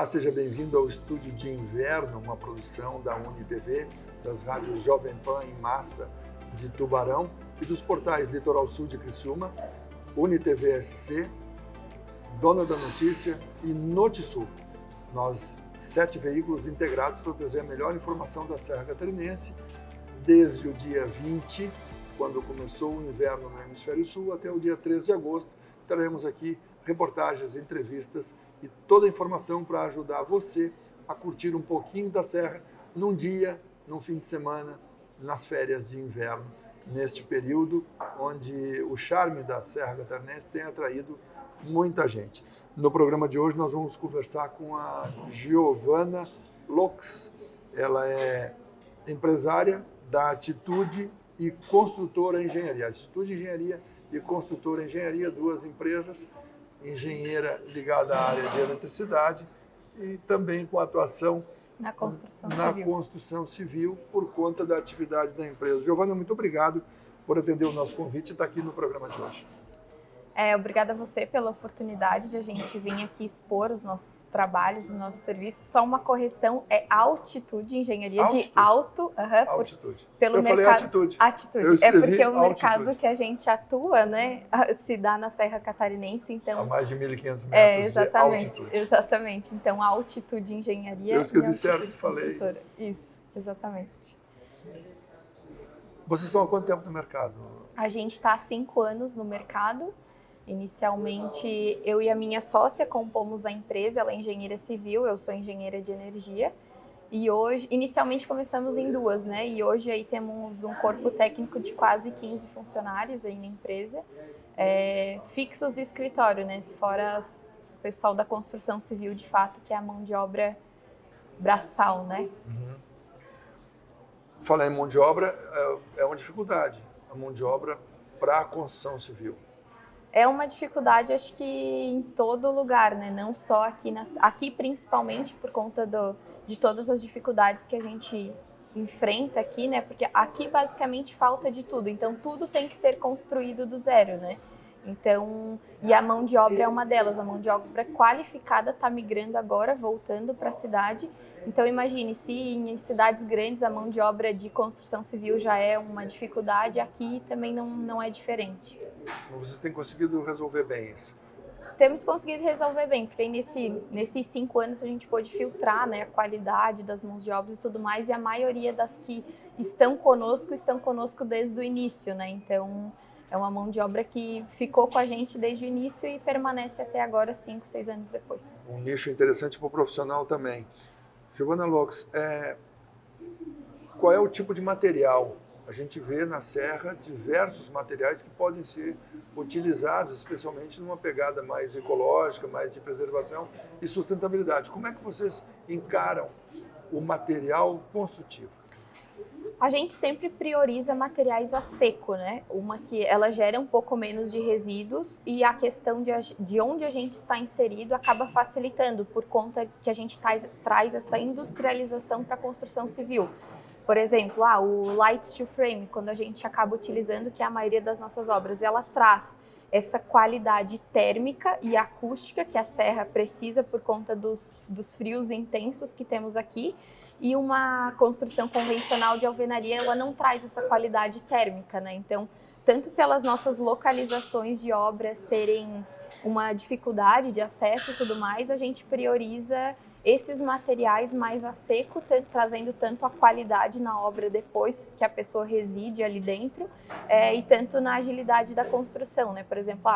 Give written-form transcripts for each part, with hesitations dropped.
Olá, seja bem-vindo ao Estúdio de Inverno, uma produção da UniTV, das rádios Jovem Pan em Massa de Tubarão e dos portais Litoral Sul de Criciúma, UniTV SC, Dona da Notícia e Notisul. Nós, 7 veículos integrados para trazer a melhor informação da Serra Catarinense, desde o dia 20, quando começou o inverno no Hemisfério Sul, até o dia 13 de agosto. Teremos aqui reportagens, entrevistas e toda a informação para ajudar você a curtir um pouquinho da Serra num dia, num fim de semana, nas férias de inverno, neste período onde o charme da Serra Catarinense tem atraído muita gente. No programa de hoje nós vamos conversar com a Giovana Lux. Ela é empresária da Atitude e Construtora Engenharia. Atitude Engenharia e Construtora Engenharia, duas empresas, engenheira ligada à área de eletricidade e também com atuação na construção civil por conta da atividade da empresa. Giovana, muito obrigado por atender o nosso convite e estar aqui no programa de hoje. Obrigada a você pela oportunidade de a gente vir aqui expor os nossos trabalhos, os nossos serviços. Só uma correção, é Altitude Engenharia de alto. Altitude. Pelo eu mercado, falei Atitude. Atitude. É porque o mercado Altitude que a gente atua, né, se dá na Serra Catarinense, então... A mais de 1.500 metros exatamente, de altitude. Exatamente. Então, Altitude Engenharia eu escrevi e certo, falei. Isso, exatamente. Vocês estão há quanto tempo no mercado? A gente está há 5 anos no mercado. Inicialmente, eu e a minha sócia compomos a empresa, ela é engenheira civil, eu sou engenheira de energia. E hoje, inicialmente começamos em 2, né? E hoje aí temos um corpo técnico de quase 15 funcionários aí na empresa, fixos do escritório, né? Fora o pessoal da construção civil, de fato, que é a mão de obra braçal, né? Uhum. Falar em mão de obra é uma dificuldade, a mão de obra para a construção civil. É uma dificuldade, acho que em todo lugar, né? Não só aqui, aqui principalmente por conta de todas as dificuldades que a gente enfrenta aqui, né? Porque aqui basicamente falta de tudo, então tudo tem que ser construído do zero, né? Então, e a mão de obra é uma delas, a mão de obra qualificada está migrando agora, voltando para a cidade. Então imagine, se em cidades grandes a mão de obra de construção civil já é uma dificuldade, aqui também não é diferente. Vocês têm conseguido resolver bem isso? Temos conseguido resolver bem, porque nesses 5 anos a gente pôde filtrar, né, a qualidade das mãos de obra e tudo mais, e a maioria das que estão conosco desde o início, né? Então é uma mão de obra que ficou com a gente desde o início e permanece até agora, 5, 6 anos depois. Um nicho interessante para o profissional também. Giovana Lux, qual é o tipo de material? A gente vê na Serra diversos materiais que podem ser utilizados, especialmente numa pegada mais ecológica, mais de preservação e sustentabilidade. Como é que vocês encaram o material construtivo? A gente sempre prioriza materiais a seco, né? Uma que ela gera um pouco menos de resíduos e a questão de onde a gente está inserido acaba facilitando por conta que a gente traz essa industrialização para a construção civil. Por exemplo, o Light Steel Frame, quando a gente acaba utilizando, que é a maioria das nossas obras, ela traz essa qualidade térmica e acústica que a serra precisa por conta dos frios intensos que temos aqui, e uma construção convencional de alvenaria, ela não traz essa qualidade térmica, né? Então, tanto pelas nossas localizações de obras serem uma dificuldade de acesso e tudo mais, a gente prioriza esses materiais mais a seco, trazendo tanto a qualidade na obra depois que a pessoa reside ali dentro, e tanto na agilidade da construção, né? Por exemplo,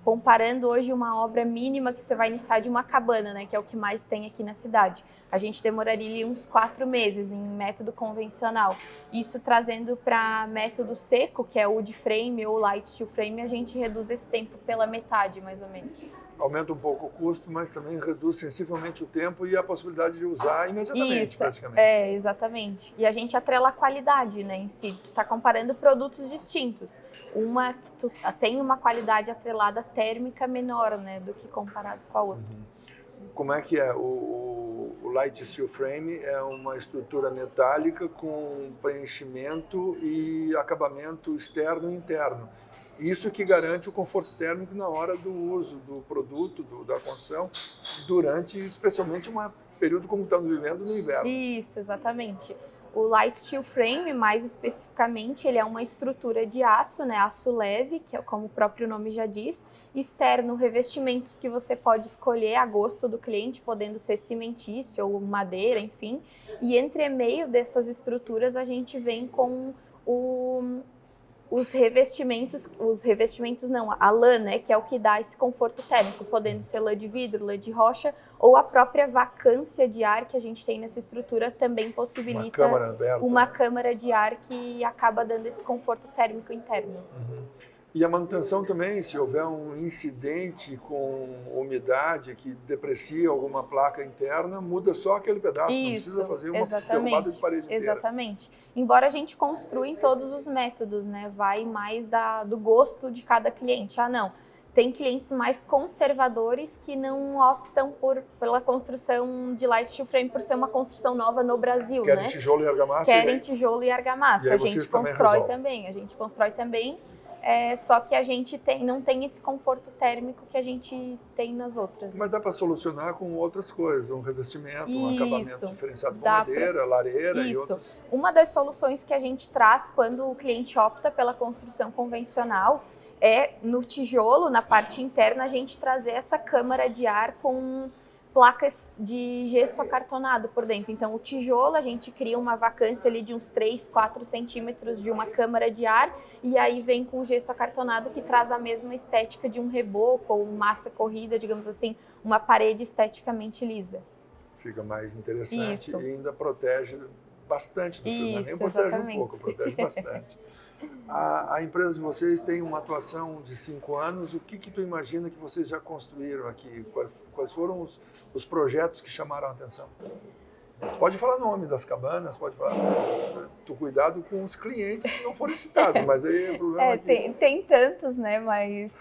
comparando hoje uma obra mínima que você vai iniciar de uma cabana, né, que é o que mais tem aqui na cidade, a gente demoraria uns 4 meses em método convencional. Isso trazendo para método seco, que é o wood frame ou light steel frame, a gente reduz esse tempo pela metade, mais ou menos. Aumenta um pouco o custo, mas também reduz sensivelmente o tempo e a possibilidade de usar imediatamente, Isso, praticamente. Exatamente. E a gente atrela a qualidade, né, em si. Tu está comparando produtos distintos. Uma que tu tem uma qualidade atrelada térmica menor, né, do que comparado com a outra. Como é que é? O Light Steel Frame é uma estrutura metálica com preenchimento e acabamento externo e interno. Isso que garante o conforto térmico na hora do uso do produto, da construção, durante especialmente um período como estamos vivendo no inverno. Isso, exatamente. O Light Steel Frame, mais especificamente, ele é uma estrutura de aço, né, aço leve, que é como o próprio nome já diz, externo, revestimentos que você pode escolher a gosto do cliente, podendo ser cimentício ou madeira, enfim. E entre meio dessas estruturas a gente vem com os revestimentos não, a lã, né, que é o que dá esse conforto térmico, podendo ser lã de vidro, lã de rocha, ou a própria vacância de ar que a gente tem nessa estrutura também possibilita uma câmara de ar que acaba dando esse conforto térmico interno. Uhum. E a manutenção também, se houver um incidente com umidade que deprecia alguma placa interna, muda só aquele pedaço, não precisa fazer uma derrubada de parede inteira. Exatamente. Embora a gente construa em todos os métodos, né? Vai mais do gosto de cada cliente. Ah, não. Tem clientes mais conservadores que não optam pela construção de Light Steel Frame por ser uma construção nova no Brasil, Querem né? tijolo e argamassa? Querem tijolo e argamassa. E a gente constrói também. A gente constrói também. Só que a gente não tem esse conforto térmico que a gente tem nas outras. Mas dá para solucionar com outras coisas, um revestimento, um acabamento diferenciado com madeira, lareira e outros. Uma das soluções que a gente traz quando o cliente opta pela construção convencional é no tijolo, na parte interna, a gente trazer essa câmara de ar com placas de gesso acartonado por dentro. Então, o tijolo, a gente cria uma vacância ali de uns 3, 4 centímetros de uma câmara de ar e aí vem com o gesso acartonado que traz a mesma estética de um reboco ou massa corrida, digamos assim, uma parede esteticamente lisa. Fica mais interessante e ainda protege bastante do frio, nem protege exatamente. Um pouco, protege bastante. A empresa de vocês tem uma atuação de 5 anos, o que tu imagina que vocês já construíram aqui? Quais foram os projetos que chamaram a atenção? Pode falar o nome das cabanas, pode falar. Tu cuidado com os clientes que não foram citados, mas aí o problema tem tantos, né? Mas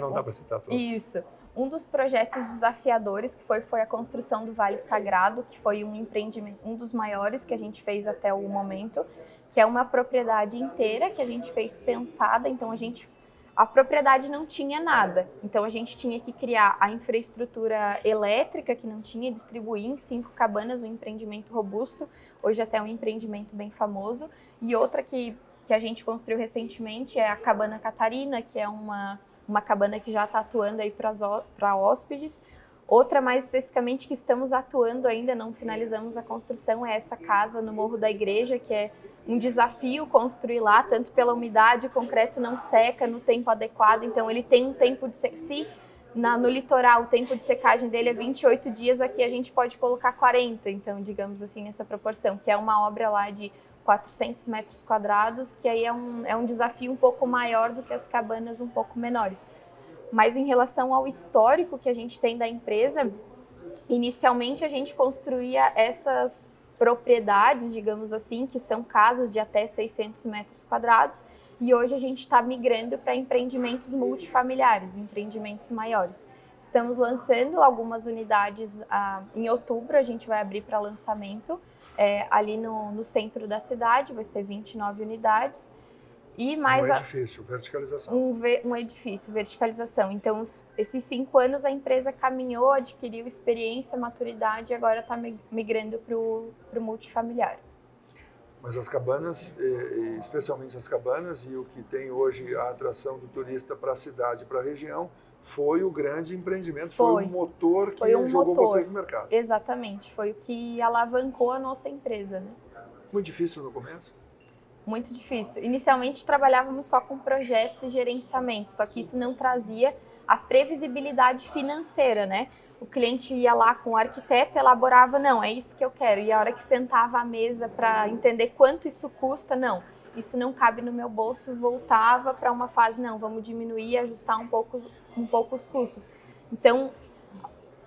não dá para citar todos. Isso. Um dos projetos desafiadores que foi a construção do Vale Sagrado, que foi um empreendimento, um dos maiores que a gente fez até o momento, que é uma propriedade inteira que a gente fez pensada. Então a propriedade não tinha nada, então a gente tinha que criar a infraestrutura elétrica que não tinha, distribuir em 5 cabanas, um empreendimento robusto, hoje até um empreendimento bem famoso. E outra que a gente construiu recentemente é a Cabana Catarina, que é uma cabana que já está atuando aí para hóspedes. Outra, mais especificamente, que estamos atuando ainda, não finalizamos a construção, é essa casa no Morro da Igreja, que é um desafio construir lá, tanto pela umidade, o concreto não seca no tempo adequado, então ele tem um tempo de no litoral, o tempo de secagem dele é 28 dias, aqui a gente pode colocar 40, então, digamos assim, nessa proporção, que é uma obra lá de 400 metros quadrados, que aí é um desafio um pouco maior do que as cabanas um pouco menores. Mas em relação ao histórico que a gente tem da empresa, inicialmente a gente construía essas propriedades, digamos assim, que são casas de até 600 metros quadrados, e hoje a gente está migrando para empreendimentos multifamiliares, empreendimentos maiores. Estamos lançando algumas unidades em outubro, a gente vai abrir para lançamento ali no centro da cidade, vai ser 29 unidades. E mais edifício, verticalização. Um edifício, verticalização. Então, esses 5 anos a empresa caminhou, adquiriu experiência, maturidade e agora está migrando para o multifamiliar. Mas as cabanas, especialmente as cabanas, e o que tem hoje a atração do turista para a cidade, para a região, foi o grande empreendimento, foi o motor que jogou vocês no mercado. Exatamente, foi o que alavancou a nossa empresa, né? Muito difícil no começo? Muito difícil. Inicialmente trabalhávamos só com projetos e gerenciamento, só que isso não trazia a previsibilidade financeira, né? O cliente ia lá com o arquiteto, elaborava, não, é isso que eu quero. E a hora que sentava à mesa para entender quanto isso custa, não, isso não cabe no meu bolso, voltava para uma fase, não, vamos diminuir e ajustar um pouco os custos. Então,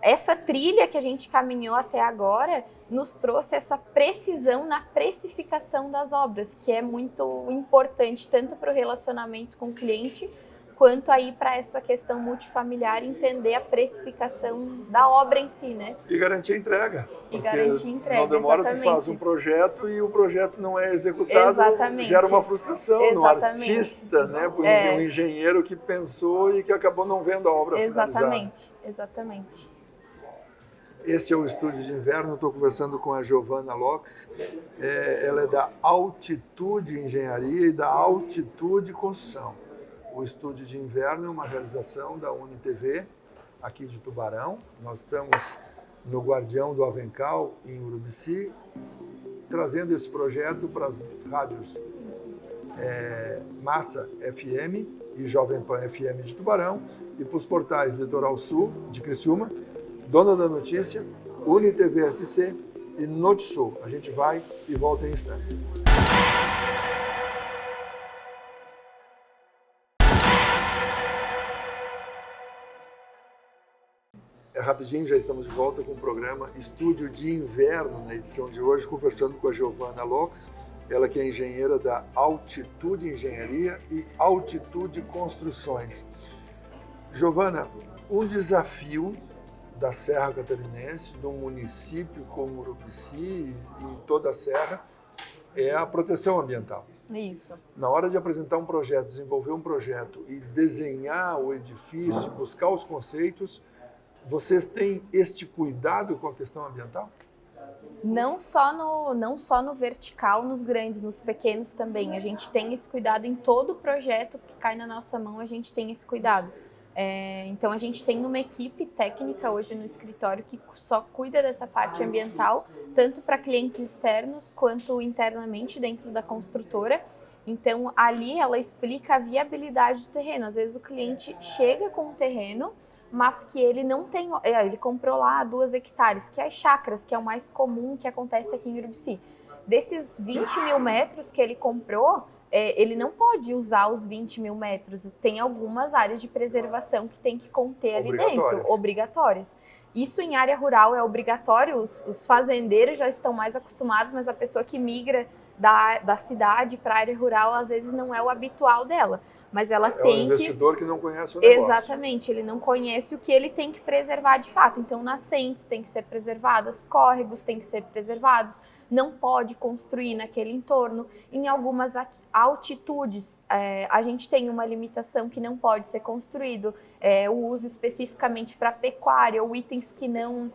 essa trilha que a gente caminhou até agora nos trouxe essa precisão na precificação das obras, que é muito importante tanto para o relacionamento com o cliente quanto aí para essa questão multifamiliar, entender a precificação da obra em si, né? E garantir a entrega. E garantir a entrega, não demora, exatamente. tu faz um projeto e o projeto não é executado, Exatamente. gera uma frustração no Exatamente. artista, né? Um engenheiro que pensou e que acabou não vendo a obra finalizada. Exatamente. Esse é o Estúdio de Inverno, estou conversando com a Giovana Locks. Ela é da Altitude Engenharia e da Altitude Construção. O Estúdio de Inverno é uma realização da UniTV, aqui de Tubarão. Nós estamos no Guardião do Avencal, em Urubici, trazendo esse projeto para as rádios Massa FM e Jovem Pan FM de Tubarão e para os portais Litoral Sul, de Criciúma, Dona da Notícia, UniTV SC e Notisul. A gente vai e volta em instantes. Rapidinho, já estamos de volta com o programa Estúdio de Inverno, na edição de hoje, conversando com a Giovana Locks, ela que é engenheira da Altitude Engenharia e Altitude Construções. Giovana, um desafio da Serra Catarinense, de um município como Urubici e toda a Serra, é a proteção ambiental. Isso. Na hora de apresentar um projeto, desenvolver um projeto e desenhar o edifício, buscar os conceitos, vocês têm este cuidado com a questão ambiental? Não só no vertical, nos grandes, nos pequenos também. A gente tem esse cuidado em todo projeto que cai na nossa mão, a gente tem esse cuidado. Então a gente tem uma equipe técnica hoje no escritório que só cuida dessa parte ambiental, tanto para clientes externos quanto internamente dentro da construtora. Então ali ela explica a viabilidade do terreno. Às vezes o cliente chega com o terreno, mas que ele não tem, ele comprou lá 2 hectares, que é as chácaras, que é o mais comum que acontece aqui em Urubici. Desses 20 mil metros que ele comprou, ele não pode usar os 20 mil metros, tem algumas áreas de preservação que tem que conter ali dentro, obrigatórias. Isso em área rural é obrigatório, os fazendeiros já estão mais acostumados, mas a pessoa que migra da cidade para a área rural, às vezes não é o habitual dela, mas ela tem que... É o investidor que não conhece o negócio. Exatamente, ele não conhece o que ele tem que preservar de fato. Então, nascentes têm que ser preservadas, córregos têm que ser preservados, não pode construir naquele entorno. Em algumas altitudes, a gente tem uma limitação que não pode ser construído, o uso especificamente para pecuária ou itens que não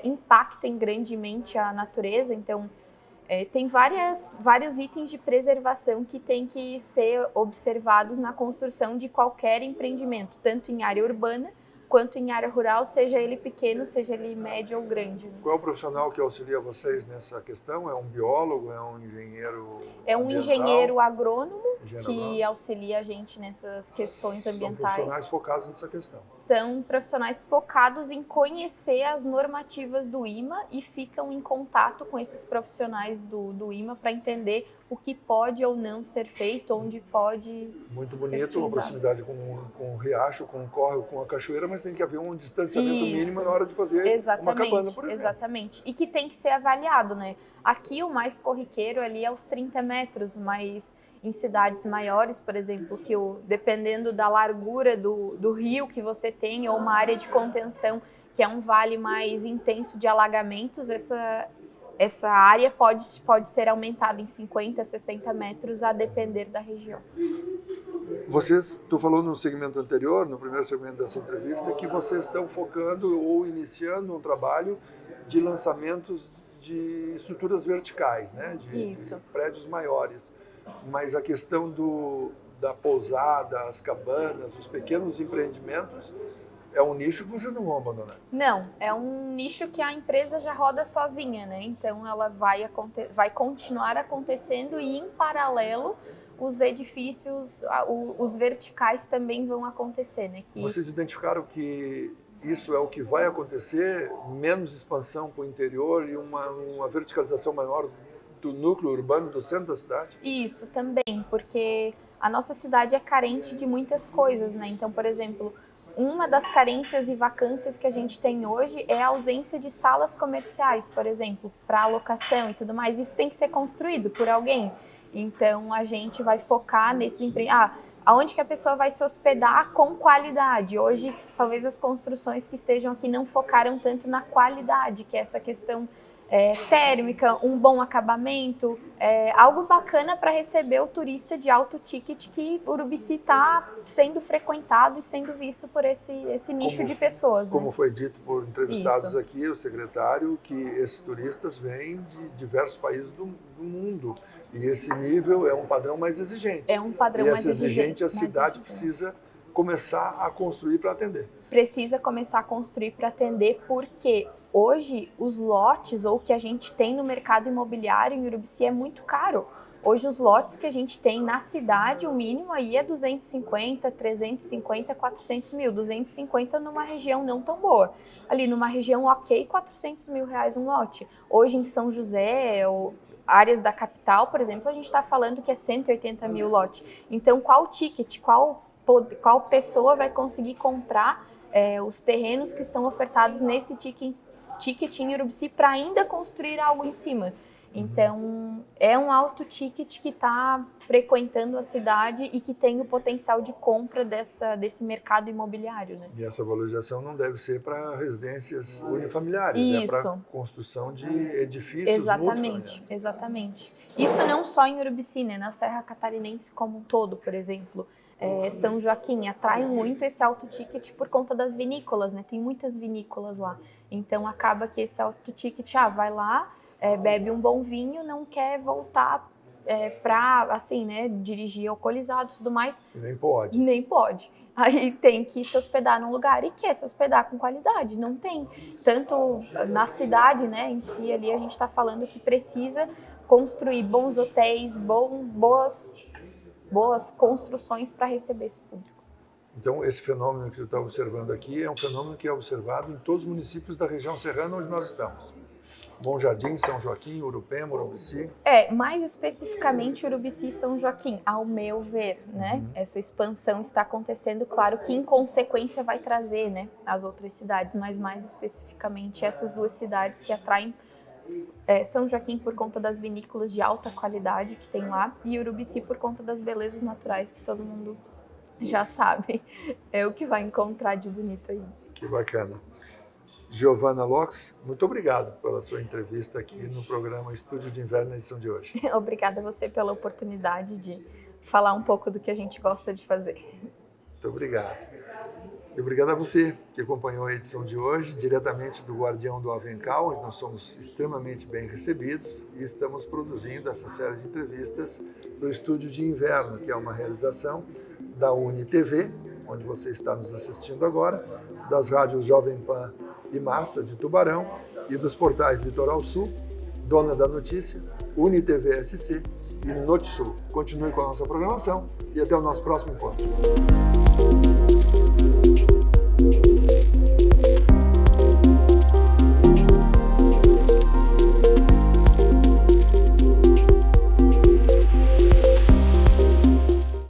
impactem grandemente a natureza. Então, tem vários itens de preservação que têm que ser observados na construção de qualquer empreendimento, tanto em área urbana quanto em área rural, seja ele pequeno, seja ele médio ou grande. Qual é o profissional que auxilia vocês nessa questão? É um biólogo? É um engenheiro É um ambiental? Engenheiro agrônomo que auxilia a gente nessas questões ambientais. São profissionais focados nessa questão. São profissionais focados em conhecer as normativas do IMA e ficam em contato com esses profissionais do IMA para entender o que pode ou não ser feito, onde pode Muito bonito, uma proximidade com o riacho, com o córrego, com a cachoeira, mas tem que haver um distanciamento mínimo na hora de fazer uma cabana, por exemplo. Exatamente, e que tem que ser avaliado, né? Aqui o mais corriqueiro ali é os 30 metros, mas em cidades maiores, por exemplo, que dependendo da largura do rio que você tem, ou uma área de contenção, que é um vale mais intenso de alagamentos, essa área pode ser aumentada em 50, 60 metros, a depender da região. Tu falou no segmento anterior, no primeiro segmento dessa entrevista, que vocês estão focando ou iniciando um trabalho de lançamentos de estruturas verticais, né? De prédios maiores. Mas a questão da pousada, as cabanas, os pequenos empreendimentos, é um nicho que vocês não vão abandonar. Não, é um nicho que a empresa já roda sozinha, né? Então ela vai continuar acontecendo e em paralelo os edifícios, os verticais também vão acontecer, né? Vocês identificaram que isso é o que vai acontecer, menos expansão para o interior e uma verticalização maior do núcleo urbano, do centro da cidade? Isso também, porque a nossa cidade é carente de muitas coisas, né? Então, por exemplo, uma das carências e vacâncias que a gente tem hoje é a ausência de salas comerciais, por exemplo, para alocação e tudo mais. Isso tem que ser construído por alguém. Então, a gente vai focar nesse aonde que a pessoa vai se hospedar com qualidade. Hoje, talvez as construções que estejam aqui não focaram tanto na qualidade, que é essa questão térmica, um bom acabamento, algo bacana para receber o turista de alto ticket que Urubici está sendo frequentado e sendo visto por esse nicho de pessoas. Como né? foi dito por entrevistados Isso. aqui, o secretário, que esses turistas vêm de diversos países do mundo. E esse nível é um padrão mais exigente. É um padrão mais exigente. A cidade precisa começar a construir para atender. Precisa começar a construir para atender, porque hoje os lotes ou que a gente tem no mercado imobiliário em Urubici é muito caro. Hoje os lotes que a gente tem na cidade, o mínimo aí é 250, 350, 400 mil. 250 numa região não tão boa. Ali numa região ok, 400 mil reais um lote. Hoje em São José ou áreas da capital, por exemplo, a gente está falando que é 180 mil lote. Então qual ticket, qual pessoa vai conseguir comprar os terrenos que estão ofertados nesse ticket em Urubici para ainda construir algo em cima? Então, é um alto ticket que está frequentando a cidade e que tem o potencial de compra desse mercado imobiliário. Né? E essa valorização não deve ser para residências unifamiliares, é para construção de edifícios Exatamente, exatamente. Isso não só em Urubici, né? Na Serra Catarinense como um todo, por exemplo. São Joaquim atrai muito esse alto ticket por conta das vinícolas, né? Tem muitas vinícolas lá. Então, acaba que esse alto ticket, vai lá, bebe um bom vinho, não quer voltar para, assim, né, dirigir alcoolizado e tudo mais. Nem pode. Nem pode. Aí tem que se hospedar num lugar e quer se hospedar com qualidade. Não tem. Tanto na cidade, né, em si, ali a gente está falando que precisa construir bons hotéis, boas construções para receber esse público. Então, esse fenômeno que tu está observando aqui é um fenômeno que é observado em todos os municípios da região serrana onde nós estamos. Bom Jardim, São Joaquim, Urupema, Urubici. Mais especificamente Urubici e São Joaquim, ao meu ver, né? Essa expansão está acontecendo, claro que em consequência vai trazer, né, as outras cidades, mas mais especificamente essas duas cidades que atraem São Joaquim por conta das vinícolas de alta qualidade que tem lá e Urubici por conta das belezas naturais que todo mundo já sabe. É o que vai encontrar de bonito aí. Que bacana. Giovana Locks, muito obrigado pela sua entrevista aqui no programa Estúdio de Inverno, na edição de hoje. Obrigada a você pela oportunidade de falar um pouco do que a gente gosta de fazer. Muito obrigado. E obrigado a você que acompanhou a edição de hoje, diretamente do Guardião do Avencal, onde nós somos extremamente bem recebidos e estamos produzindo essa série de entrevistas para o Estúdio de Inverno, que é uma realização da UniTV, onde você está nos assistindo agora, das rádios Jovem Pan e Massa de Tubarão e dos portais Litoral Sul, Dona da Notícia, UniTV SC e Notisul. Continue com a nossa programação e até o nosso próximo encontro.